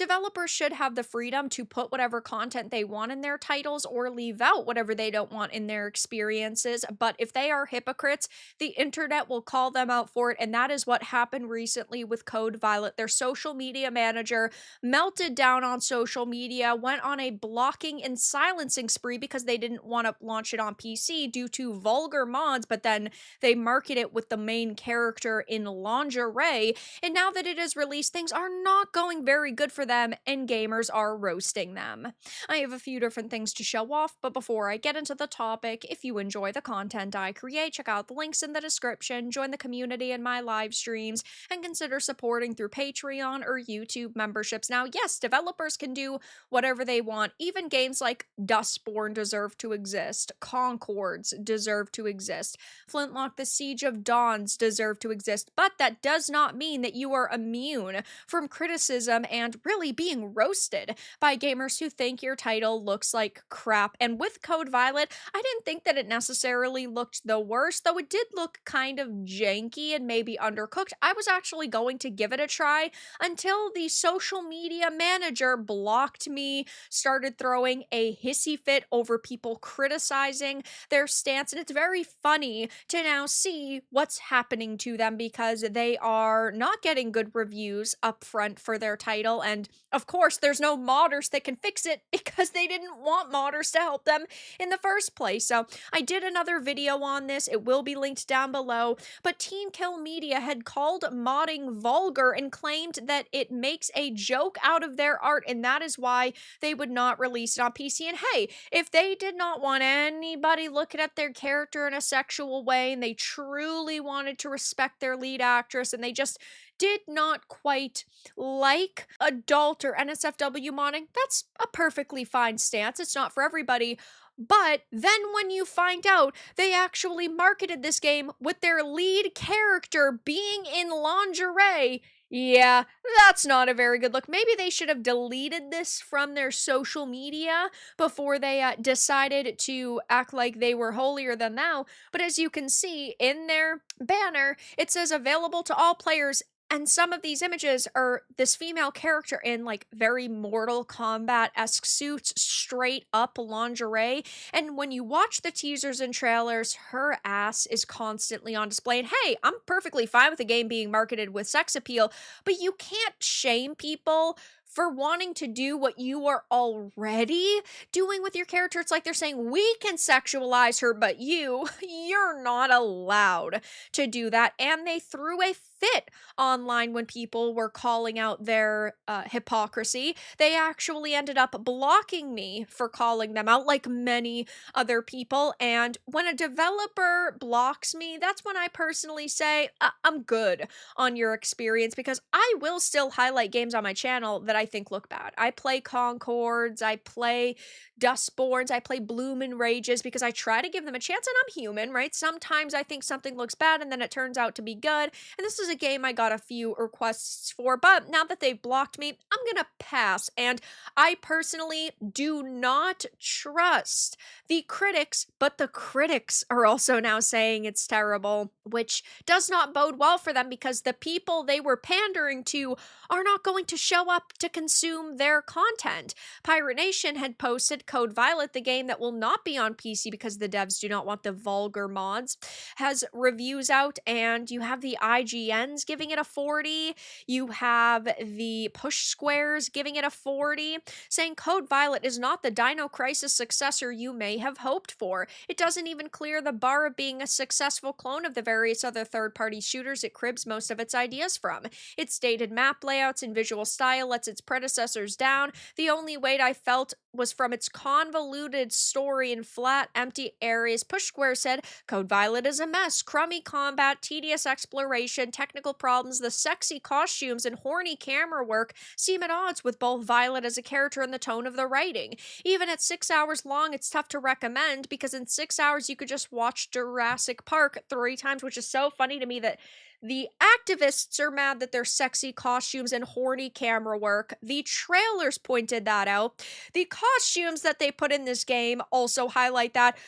developers should have the freedom to put whatever content they want in their titles or leave out whatever they don't want in their experiences. But if they are hypocrites, the internet will call them out for it. And that is what happened recently with Code Violet. Their social media manager melted down on social media, went on a blocking and silencing spree because they didn't want to launch it on PC due to vulgar mods, but then they market it with the main character in lingerie. And now that it is released, things are not going very good for them, and gamers are roasting them. I have a few different things to show off, but before I get into the topic, if you enjoy the content I create, check out the links in the description, join the community in my live streams, and consider supporting through Patreon or YouTube memberships. Now, yes, developers can do whatever they want. Even games like Dustborn deserve to exist, Concords deserve to exist, Flintlock the Siege of Dawns deserve to exist, but that does not mean that you are immune from criticism and really being roasted by gamers who think your title looks like crap. And with Code Violet, I didn't think that it necessarily looked the worst, though it did look kind of janky and maybe undercooked. I was actually going to give it a try until the social media manager blocked me, started throwing a hissy fit over people criticizing their stance, and it's very funny to now see what's happening to them because they are not getting good reviews up front for their title, and of course there's no modders that can fix it because they didn't want modders to help them in the first place. So I did another video on this, it will be linked down below, but Teen Kill Media had called modding vulgar and claimed that it makes a joke out of their art, and that is why they would not release it on PC. And hey, if they did not want anybody looking at their character in a sexual way and they truly wanted to respect their lead actress and they just did not quite like adult or NSFW modding, that's a perfectly fine stance. It's not for everybody. But then when you find out they actually marketed this game with their lead character being in lingerie, yeah, that's not a very good look. Maybe they should have deleted this from their social media before they decided to act like they were holier than thou. But as you can see in their banner, it says available to all players. And some of these images are this female character in like very Mortal Kombat-esque suits, straight up lingerie. And when you watch the teasers and trailers, her ass is constantly on display. And hey, I'm perfectly fine with the game being marketed with sex appeal, but you can't shame people for wanting to do what you are already doing with your character. It's like they're saying, we can sexualize her, but you're not allowed to do that. And they threw a fit online when people were calling out their hypocrisy. They actually ended up blocking me for calling them out, like many other people. And when a developer blocks me, that's when I personally say, I'm good on your experience, because I will still highlight games on my channel that I think look bad. I play Concords, I play Dustborns, I play Bloom and Rages because I try to give them a chance, and I'm human, right? Sometimes I think something looks bad and then it turns out to be good. And this is a game I got a few requests for, but now that they've blocked me, I'm gonna pass. And I personally do not trust the critics, but the critics are also now saying it's terrible, which does not bode well for them because the people they were pandering to are not going to show up to consume their content. Pirate Nation had posted Code Violet, the game that will not be on PC because the devs do not want the vulgar mods, has reviews out, and you have the IGNs giving it a 40, you have the Push Squares giving it a 40, saying Code Violet is not the Dino Crisis successor you may have hoped for. It doesn't even clear the bar of being a successful clone of the various other third-party shooters it cribs most of its ideas from. Its dated map layouts and visual style lets its predecessors down. The only weight I felt was from its convoluted story in flat, empty areas. Push Square said, Code Violet is a mess. Crummy combat, tedious exploration, technical problems, the sexy costumes, and horny camera work seem at odds with both Violet as a character and the tone of the writing. Even at 6 hours long, it's tough to recommend because in 6 hours you could just watch Jurassic Park 3 times, which is so funny to me that the activists are mad that their sexy costumes and horny camera work. The trailers pointed that out. The costumes that they put in this game also highlight that.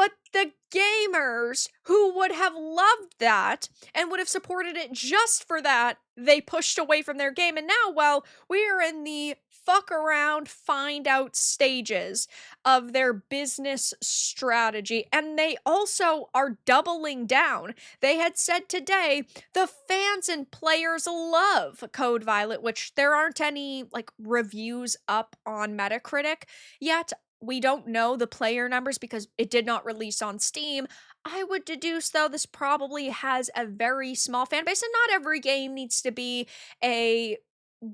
But the gamers who would have loved that and would have supported it just for that, they pushed away from their game. And now, well, we are in the fuck around, find out stages of their business strategy. And they also are doubling down. They had said today the fans and players love Code Violet, which there aren't any like reviews up on Metacritic yet. We don't know the player numbers because it did not release on Steam. I would deduce, though, this probably has a very small fan base, and not every game needs to be a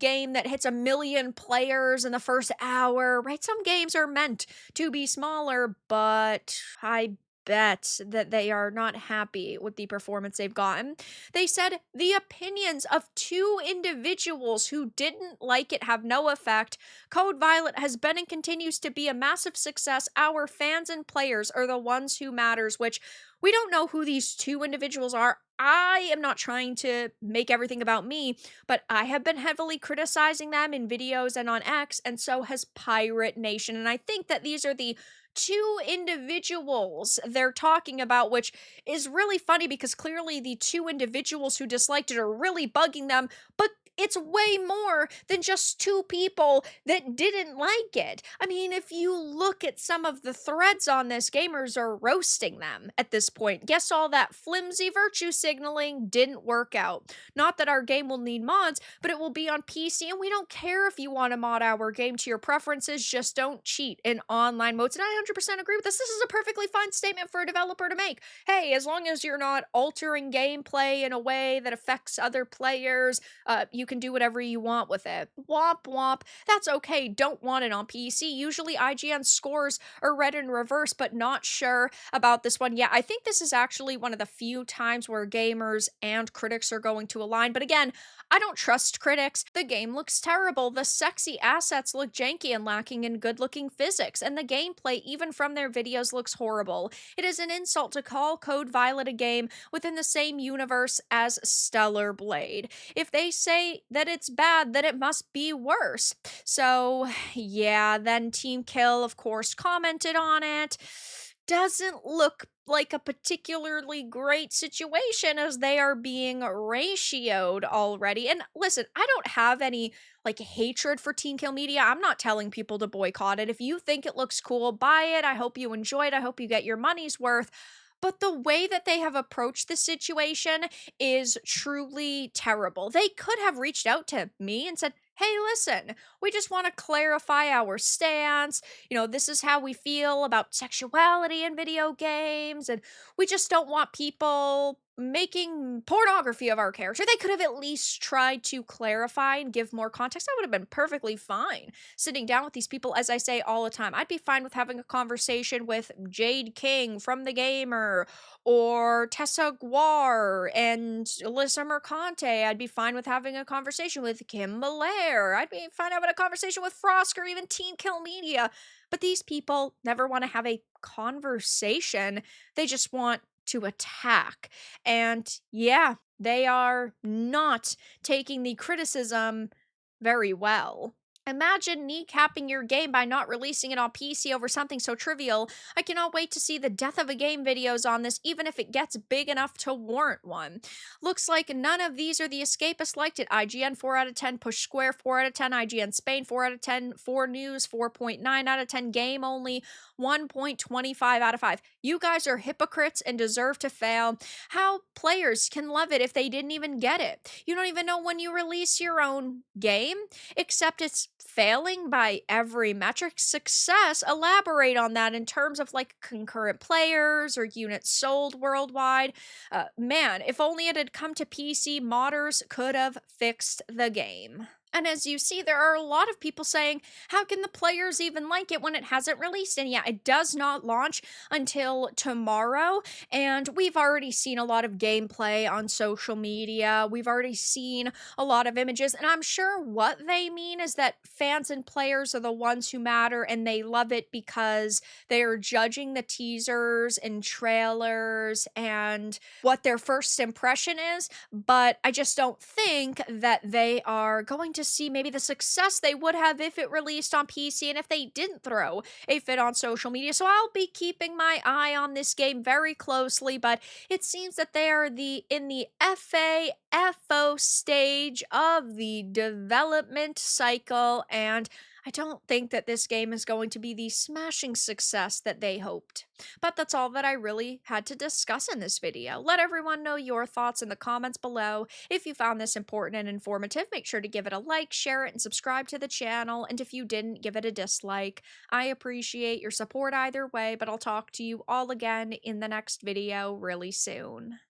game that hits 1 million players in the first hour, right? Some games are meant to be smaller, but I bet that they are not happy with the performance they've gotten. They said the opinions of 2 individuals who didn't like it have no effect. Code Violet has been and continues to be a massive success. Our fans and players are the ones who matters, which we don't know who these 2 individuals are. I am not trying to make everything about me, but I have been heavily criticizing them in videos and on X, and so has Pirate Nation. And I think that these are the 2 individuals they're talking about, which is really funny because clearly the 2 individuals who disliked it are really bugging them, but it's way more than just 2 people that didn't like it. I mean, if you look at some of the threads on this, gamers are roasting them at this point. Guess all that flimsy virtue signaling didn't work out. Not that our game will need mods, but it will be on PC, and we don't care if you want to mod our game to your preferences, just don't cheat in online modes. And I 100% agree with this. This is a perfectly fine statement for a developer to make. Hey, as long as you're not altering gameplay in a way that affects other players, you can do whatever you want with it. Womp womp. That's okay. Don't want it on PC. Usually IGN scores are read in reverse, but not sure about this one. Yeah, I think this is actually one of the few times where gamers and critics are going to align. But again, I don't trust critics. The game looks terrible. The sexy assets look janky and lacking in good-looking physics. And the gameplay, even from their videos, looks horrible. It is an insult to call Code Violet a game within the same universe as Stellar Blade. If they say that it's bad, then it must be worse. So, yeah, then Team Kill, of course, commented on it. Doesn't look like a particularly great situation as they are being ratioed already. And listen, I don't have any like hatred for Teen Kill Media. I'm not telling people to boycott it. If you think it looks cool, buy it. I hope you enjoy it. I hope you get your money's worth. But the way that they have approached the situation is truly terrible. They could have reached out to me and said, hey, listen, we just want to clarify our stance. You know, this is how we feel about sexuality in video games, and we just don't want people making pornography of our character. They could have at least tried to clarify and give more context. I would have been perfectly fine sitting down with these people, as I say all the time. I'd be fine with having a conversation with Jade King from The Gamer, or Tessa Guar and Alyssa Mercante. I'd be fine with having a conversation with Kim Belair. I'd be fine having a conversation with Frosk or even Teen Kill Media. But these people never want to have a conversation. They just want to attack. And yeah, they are not taking the criticism very well. Imagine kneecapping your game by not releasing it on PC over something so trivial. I cannot wait to see the death of a game videos on this, even if it gets big enough to warrant one. Looks like none of these are the escapists liked it. IGN 4 out of 10, Push Square 4 out of 10, IGN Spain 4 out of 10, 4 News 4.9 out of 10, Game Only 1.25 out of 5. You guys are hypocrites and deserve to fail. How players can love it if they didn't even get it? You don't even know when you release your own game, except it's failing by every metric. Success, elaborate on that in terms of like concurrent players or units sold worldwide. Man, if only it had come to PC, modders could have fixed the game. And as you see, there are a lot of people saying, how can the players even like it when it hasn't released? And yeah, it does not launch until tomorrow. And we've already seen a lot of gameplay on social media. We've already seen a lot of images. And I'm sure what they mean is that fans and players are the ones who matter, and they love it because they are judging the teasers and trailers and what their first impression is. But I just don't think that they are going to see maybe the success they would have if it released on PC and if they didn't throw a fit on social media. So I'll be keeping my eye on this game very closely, but it seems that they are in the FAFO stage of the development cycle, and I don't think that this game is going to be the smashing success that they hoped. But that's all that I really had to discuss in this video. Let everyone know your thoughts in the comments below. If you found this important and informative, make sure to give it a like, share it, and subscribe to the channel. And if you didn't, give it a dislike. I appreciate your support either way, but I'll talk to you all again in the next video really soon.